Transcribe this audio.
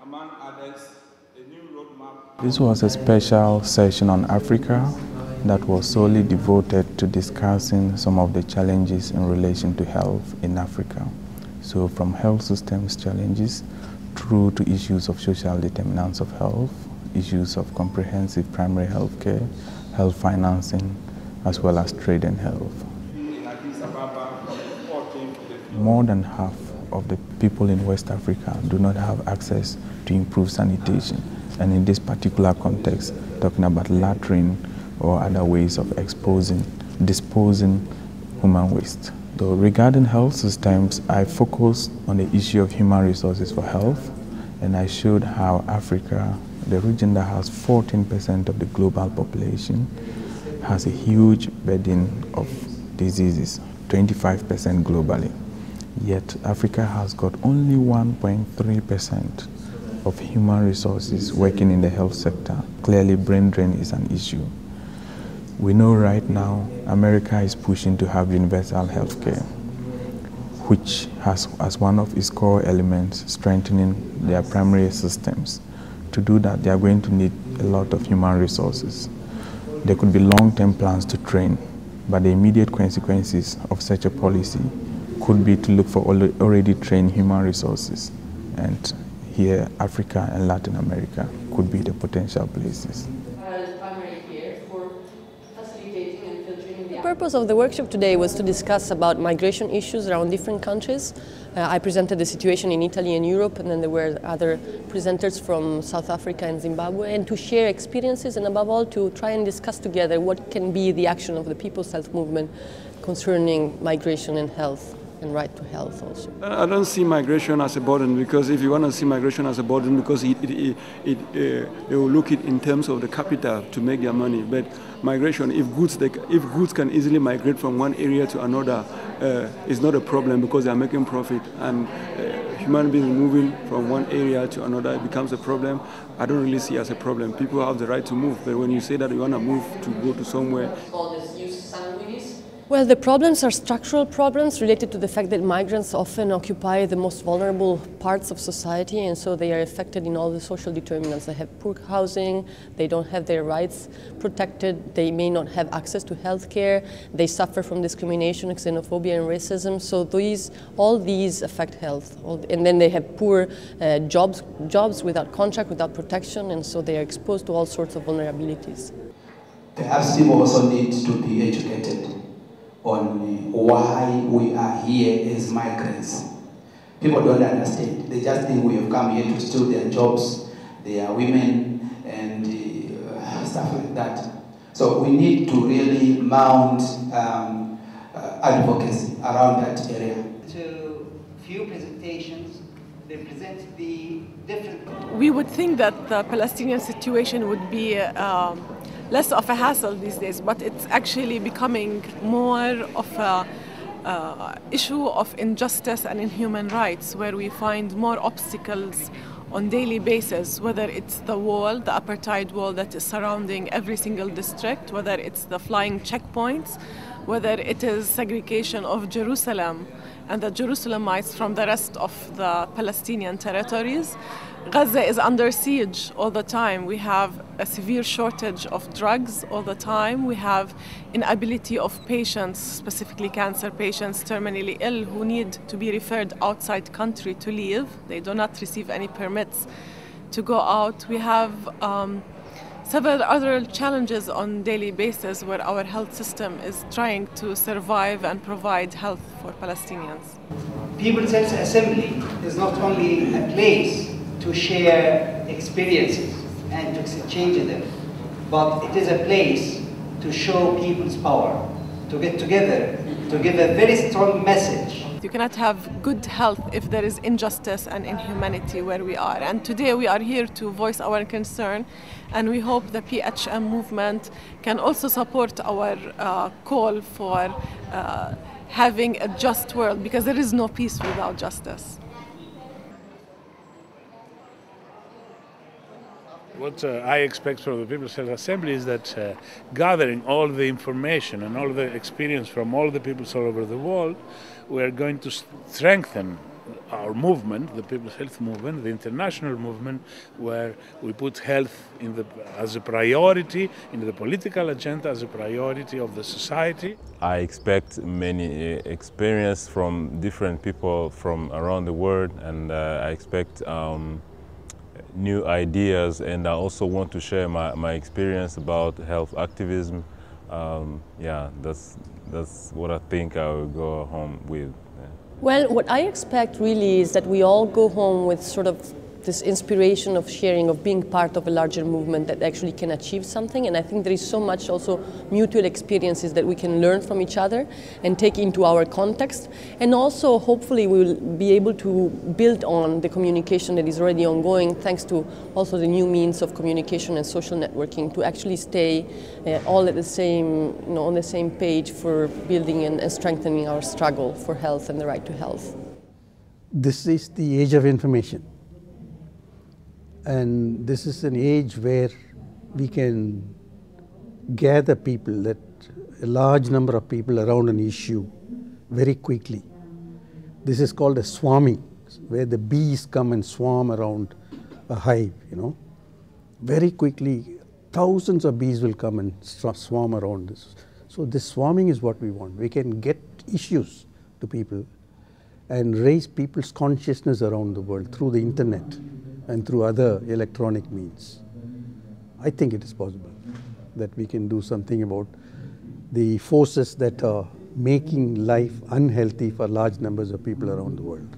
Among others, a new roadmap. This was a special session on Africa that was solely devoted to discussing some of the challenges in relation to health in Africa. So from health systems challenges through to issues of social determinants of health, issues of comprehensive primary health care, health financing, as well as trade and health. More than half of the people in West Africa do not have access to improved sanitation. And in this particular context, talking about latrine or other ways of disposing human waste. So regarding health systems, I focused on the issue of human resources for health, and I showed how Africa, the region that has 14% of the global population, has a huge burden of diseases, 25% globally. Yet Africa has got only 1.3% of human resources working in the health sector. Clearly, brain drain is an issue. We know right now America is pushing to have universal health care, which has as one of its core elements strengthening their primary systems. To do that, they are going to need a lot of human resources. There could be long-term plans to train, but the immediate consequences of such a policy could be to look for already trained human resources. And here, Africa and Latin America could be the potential places. The purpose of the workshop today was to discuss about migration issues around different countries. I presented the situation in Italy and Europe, and then there were other presenters from South Africa and Zimbabwe, and to share experiences and above all to try and discuss together what can be the action of the People's Health Movement concerning migration and health and right to health also. I don't see migration as a burden, because if you want to see migration as a burden, because they will look it in terms of the capital to make their money. But migration, if goods can easily migrate from one area to another, is not a problem, because they are making profit. And human beings moving from one area to another, it becomes a problem. I don't really see it as a problem. People have the right to move, but when you say that you want to move to go to somewhere. Well, the problems are structural problems related to the fact that migrants often occupy the most vulnerable parts of society, and so they are affected in all the social determinants. They have poor housing, they don't have their rights protected, they may not have access to health care, they suffer from discrimination, xenophobia and racism. So all these affect health. And then they have poor jobs without contract, without protection, and so they are exposed to all sorts of vulnerabilities. Perhaps people also need to be educated on why we are here as migrants. People don't understand. They just think we have come here to steal their jobs, they are women, and stuff like that. So we need to really mount advocacy around that area. To few presentations, they present the different... We would think that the Palestinian situation would be less of a hassle these days, but it's actually becoming more of a issue of injustice and inhuman rights, where we find more obstacles on daily basis, whether it's the wall, the apartheid wall that is surrounding every single district, whether it's the flying checkpoints, whether it is segregation of Jerusalem and the Jerusalemites from the rest of the Palestinian territories. Gaza is under siege all the time. We have a severe shortage of drugs all the time. We have inability of patients, specifically cancer patients, terminally ill, who need to be referred outside country to leave. They do not receive any permits to go out. We have several other challenges on a daily basis where our health system is trying to survive and provide health for Palestinians. People's Health Assembly is not only a place to share experiences and to exchange them, but it is a place to show people's power, to get together, to give a very strong message. You cannot have good health if there is injustice and inhumanity where we are. And today we are here to voice our concern, and we hope the PHM movement can also support our call for having a just world, because there is no peace without justice. What I expect from the People's Health Assembly is that gathering all the information and all the experience from all the peoples all over the world, we are going to strengthen our movement, the People's Health Movement, the international movement, where we put health as a priority in the political agenda, as a priority of the society. I expect many experience from different people from around the world, and I expect new ideas, and I also want to share my experience about health activism. Yeah, that's what I think I will go home with. Yeah. Well, what I expect really is that we all go home with sort of this inspiration of sharing, of being part of a larger movement that actually can achieve something. And I think there is so much also mutual experiences that we can learn from each other and take into our context. And also, hopefully, we will be able to build on the communication that is already ongoing, thanks to also the new means of communication and social networking, to actually stay all at the same, on the same page for building and strengthening our struggle for health and the right to health. This is the age of information. And this is an age where we can gather people, that a large number of people around an issue very quickly. This is called a swarming, where the bees come and swarm around a hive, Very quickly, thousands of bees will come and swarm around this. So this swarming is what we want. We can get issues to people and raise people's consciousness around the world through the internet and through other electronic means. I think it is possible that we can do something about the forces that are making life unhealthy for large numbers of people around the world.